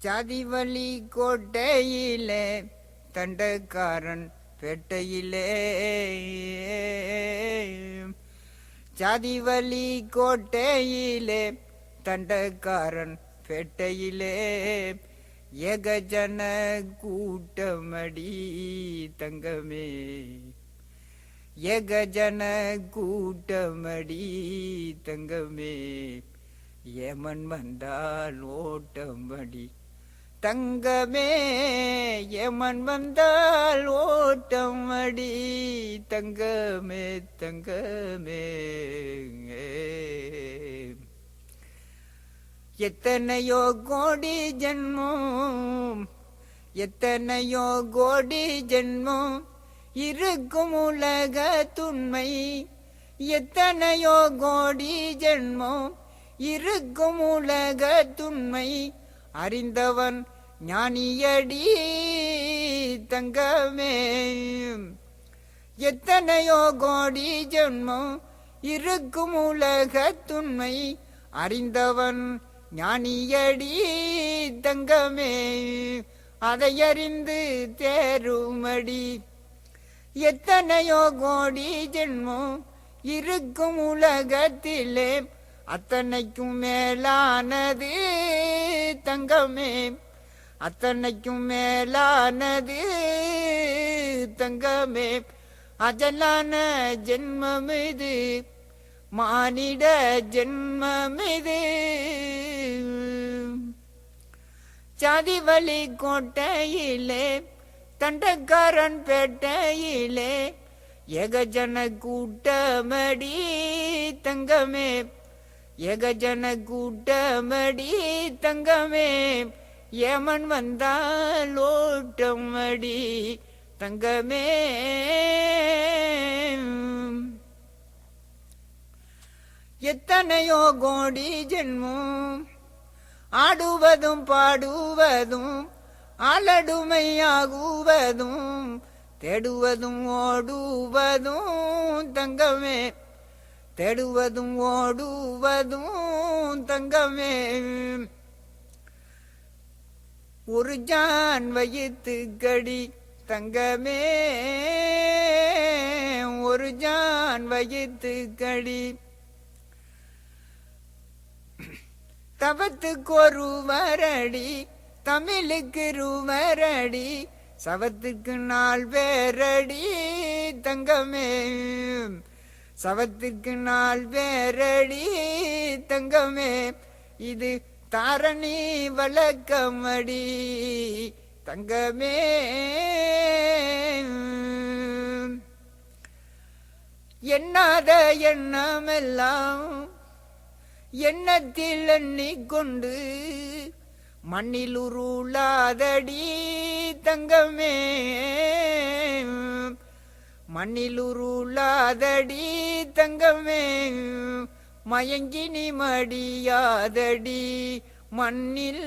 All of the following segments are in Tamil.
சாதிவழி கோட்டையிலே தண்டக்காரன் பேட்டையிலே சாதிவழி கோட்டையிலே தண்டக்காரன் பேட்டையிலே ஏகஜன கூட்டமடி தங்கமே ஏகஜன கூட்டமடி தங்கமே ஏமன் வந்தால் ஓட்டமடி தங்கமே ஏமன் வந்தால் ஓட்டமடி தங்கமே தங்கமே எத்தனையோ கோடி ஜென்மம் எத்தனையோ கோடி ஜென்மம் இருக்கும் உலக துண்மை எத்தனையோ கோடி ஜென்மம் இருக்கும் உலக துண்மை அறிந்தவன் ஞானியடி தங்கமே எத்தனையோ கோடி ஜென்மம் இருக்கும் உலக துண்மை அறிந்தவன் ஞானியடி தங்கமே அதை அறிந்து தேருமடி எத்தனையோ கோடி ஜென்மம் இருக்கும் உலகத்திலே அத்தனைக்கும் மேலானது தங்கமே அத்தனைக்கும் மேலானது தங்கமே அஜலான ஜென்மம் இது மானிட ஜென்மம் இது சாதிவழி கோட்டையிலே தண்டக்காரன் பேட்டையிலே ஏகஜன கூட்டமடி தங்கமே ஏகஜன கூட்டமடி தங்கமே ஏமன் வந்தால் ஓட்டமடி தங்கமே எத்தனையோ கோடி ஜென்மம் ஆடுவதும் பாடுவதும் ஆளடுமையாகுவதும் தேடுவதும் ஓடுவதும் தங்கமே தேடுவதும் ஓடுவதும் தங்கமே ஒரு ஜான் வயிற்று கடி தங்கமே ஒரு ஜான் வயிற்று கடி தவத்துக்கு ஒரு வரடி தமிழுக்கு ரூவரடி சவத்துக்கு 4 பேரடி தங்கமே சவத்துக்கு 4 பேரடி தங்கமே இது தாரணி வழக்கமடி தங்கமே எண்ணாத எண்ணமெல்லாம் எண்ணத்தில் எண்ணிக்கொண்டு மண்ணில் உருளாதடி தங்கமே மண்ணில் உருளாதடி தங்கமே மயங்கி நீ மடியாதடி மண்ணில்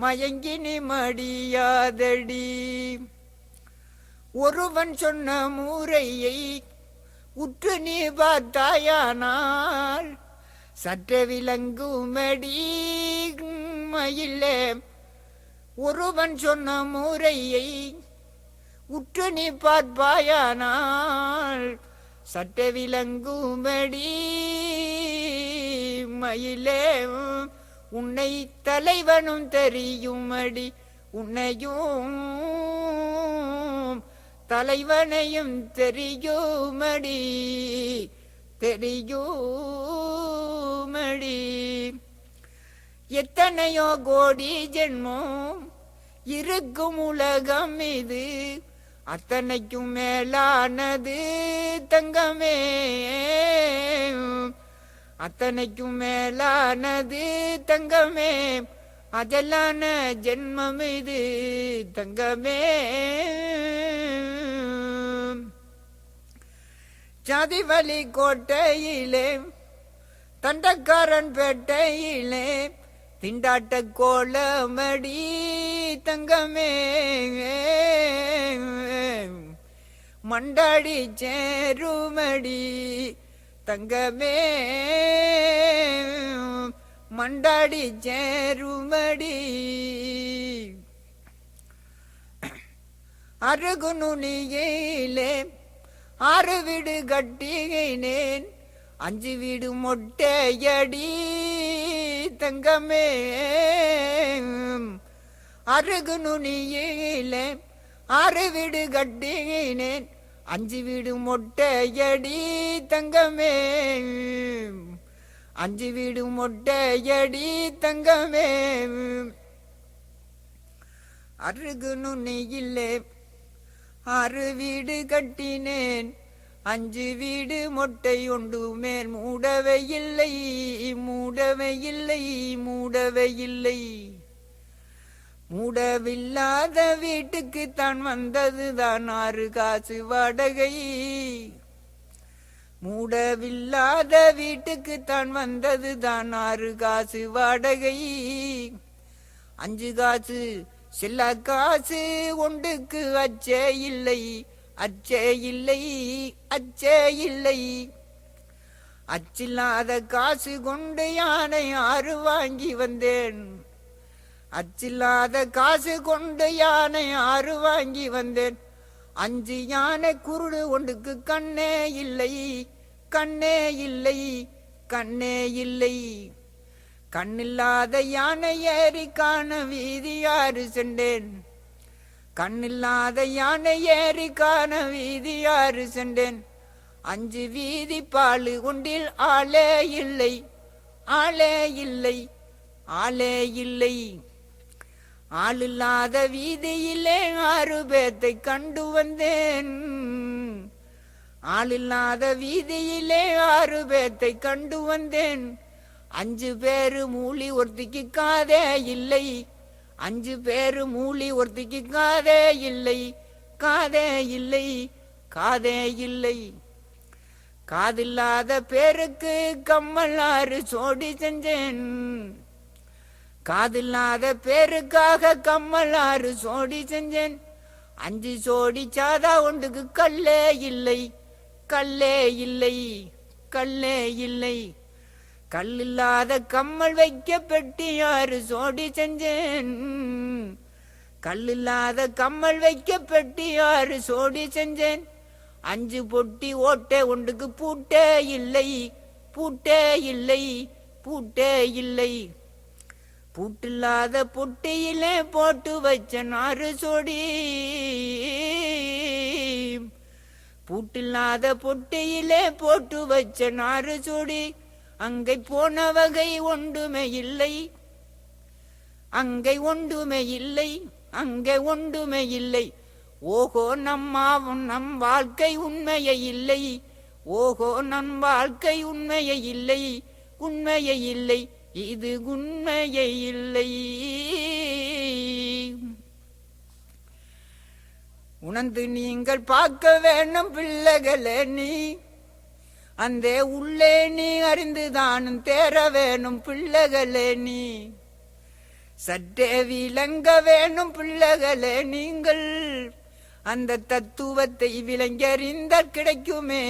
மயங்கி நீ மடியாதடி ஒருவன் சொன்ன முறையை உற்று நீ பார்த்தாயானால் சற்ற விளங்குமடி மயிலே ஒருவன் சொன்ன முறையை உற்று நீ பார்ப்பாயானால் சற்ற விளங்குமடி மயிலே உன்னை தலைவனும் தெரியுமடி உன்னையும் தலைவனையும் தெரியுமடி தெரியுமடி எத்தனையோ கோடி ஜென்மம் இருக்கும் உலகம் இது அத்தனைக்கும் மேலானது தங்கமே அத்தனைக்கும் மேலானது தங்கமே அஜலான ஜென்மம் இது தங்கமே சாதிவழி கோட்டையிலே தண்டக்காரன் பேட்டையிலே திண்டாட்ட கோலமடி தங்கமே மண்டாடி சேருமடி தங்கமே மண்டாடி சேருமடி அருகு நுனியிலே 6 வீடு கட்டினேன் 5 வீடு மொட்டையடி தங்கமே அருகு நுனியிலே 6 வீடு கட்டினேன் 5 வீடு மொட்டையடி தங்கமே 5 வீடு மொட்டையடி தங்கமே அருகு நுனியிலே 6 வீடு கட்டினேன் 5 வீடு மொட்டை ஒன்று மேல் மூடவே இல்லை மூடவே இல்லை மூடவே இல்லை மூடவில்லாத வீட்டுக்கு தான் வந்ததுதான் 6 காசு வாடகை மூடவில்லாத வீட்டுக்கு தான் வந்ததுதான் 6 காசு வாடகை 5 காசு சில காசு ஒன்றுக்கு அச்சே இல்லை அச்சே இல்லை அச்சே இல்லை அச்சில்லாத காசு கொண்டு யானை 6 வாங்கி வந்தேன் அச்சில்லாத காசு கொண்டு யானை 6 வாங்கி வந்தேன் 5 யானை குருடு ஒன்றுக்கு கண்ணே இல்லை கண்ணே இல்லை கண்ணே இல்லை கண்ணில்லாத யானை ஏறி காண வீதி 6 சென்றேன் கண்ணில்லாத யானை ஏறி காண வீதி 6 சென்றேன் 5 வீதி பாலு ஒன்றில் ஆளே இல்லை ஆளே இல்லை ஆளே இல்லை ஆளில்லாத வீதியிலே 6 பேத்தை கண்டு வந்தேன் ஆளில்லாத வீதியிலே 6 பேத்தை கண்டு வந்தேன் 5 பேரு மூலி ஒருத்திக்கு காதே இல்லை 5 பேரு மூலி ஒருத்திக்கு காதே இல்லை காதே இல்லை காதே இல்லை காதில்லாத பேருக்கு கம்மல் 6 சோடி செஞ்சேன் காதில்லாத பேருக்காக கம்மல் 6 சோடி செஞ்சேன் 5 சோடி சாதா ஒன்றுக்கு கல்லே இல்லை கல்லே இல்லை கல்லே இல்லை கல்லில்லாத கம்மல் வைக்க பெட்டி 6 சோடி செஞ்சேன் கல்லில்லாத கம்மல் வைக்க பெட்டி 6 சோடி செஞ்சேன் 5 பொட்டி ஓட்டை ஒன்றுக்கு பூட்டே இல்லை பூட்டே இல்லை பூட்டே இல்லை பூட்டில்லாத பொட்டியிலே போட்டு வச்ச 6 சோடி பூட்டில்லாத பொட்டியிலே போட்டு வச்ச 6 சோடி அங்கே போன வகை ஒன்றுமே இல்லை அங்கே ஒன்றுமே இல்லை அங்கே ஒன்றுமே இல்லை ஓஹோ நம் வாழ்க்கை உண்மையே இல்லை ஓஹோ நம் வாழ்க்கை உண்மையே இல்லை உண்மையே இல்லை இது உண்மையே இல்லை உணர்ந்து நீங்கள் பார்க்க வேணும் பிள்ளைகளே நீ அந்த உள்ளே நீ அறிந்துதானும் தேர வேணும் பிள்ளைகளே நீ சற்றே விளங்க வேணும் பிள்ளைகளே நீங்கள் அந்த தத்துவத்தை விளங்கறிந்தால் கிடைக்குமே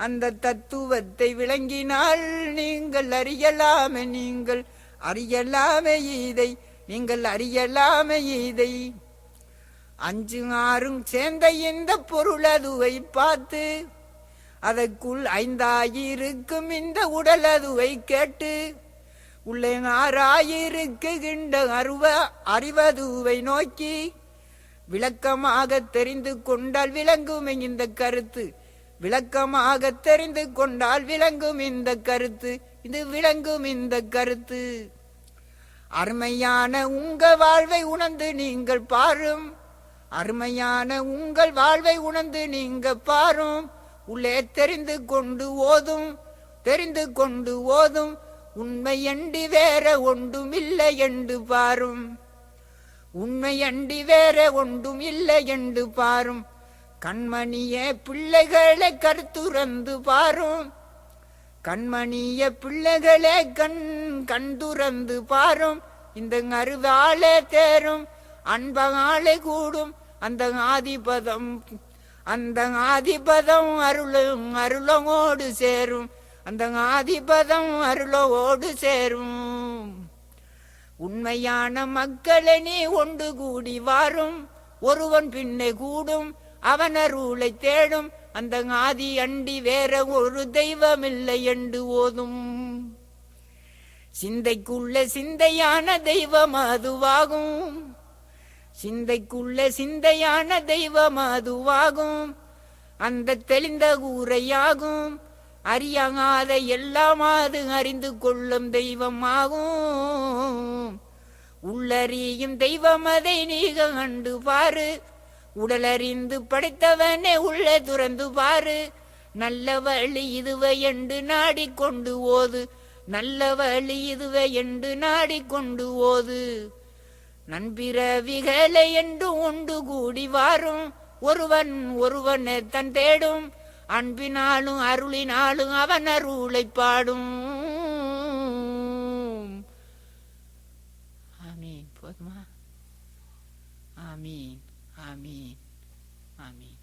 அந்த தத்துவத்தை விளங்கினால் நீங்கள் அறியலாமே நீங்கள் அறியலாமே இதை நீங்கள் அறியலாமே இதை 5 6 சேர்ந்த இந்த பொருளதுவை பார்த்து அதற்குள் 5 இருக்கும் இந்த உடலதுவை கேட்டு உள்ளே 6 இருக்குகின்ற அறிவதுவை நோக்கி விளக்கமாக தெரிந்து கொண்டால் விளங்கும் இந்த கருத்து விளக்கமாக தெரிந்து கொண்டால் விளங்கும் இந்த கருத்து இது விளங்கும் இந்த கருத்து அருமையான உங்க வாழ்வை உணர்ந்து நீங்கள் பாரும் அருமையான உங்கள் வாழ்வை உணர்ந்து நீங்க பாரும் உள்ளே தெரிந்து கொண்டு ஓதும் உண்மை அண்டி வேற ஒன்றும் இல்லை என்று பாரும் உண்மை அண்டி வேற ஒன்றும் இல்லை என்று பாரும் கண்மணியே பிள்ளைகளை கருத்துறந்து பாரும் கண்மணிய பிள்ளைகளே கண் துறந்து பாரும் இந்த அருவாளே தேரும் அன்பகாலே கூடும் அந்த ஆதிபதம் அருளோடு சேரும் அந்த ஆதிபதம் அருளோடு சேரும் உண்மையான மக்களனே ஒன்று கூடி வாரும், ஒருவன் பின்னே கூடும் அவன் அருளை தேடும், அந்த ஆதி அண்டி வேற ஒரு தெய்வமில்லை என்று ஓதும். சிந்தைக்குள்ள சிந்தையான தெய்வம் அதுவாகும், சிந்தைக்குள்ள சிந்தையான தெய்வம் அதுவாகும், அந்த தெளிந்த கூரையாகும், அறியாத எல்லாம் அது அறிந்து கொள்ளும் தெய்வமாகும். உள்ளறியும் தெய்வம் அதை நீக கண்டு பாரு, உடலறிந்து படைத்தவனே உள்ள துறந்து பாரு, நல்ல வழி இதுவை என்று நாடிக்கொண்டு ஓது, நல்ல வழி இதுவை என்று நாடிக்கொண்டு ஓது. நண்பிறவிகளை என்று ஒன்று கூடி வாரும், ஒருவன் ஒருவனை தன் தேடும், அன்பினாலும் அருளினாலும் அவன் அருளை பாடும். ஆமீன். போதுமா? ஆமீன், ஆமீன், ஆமீன்.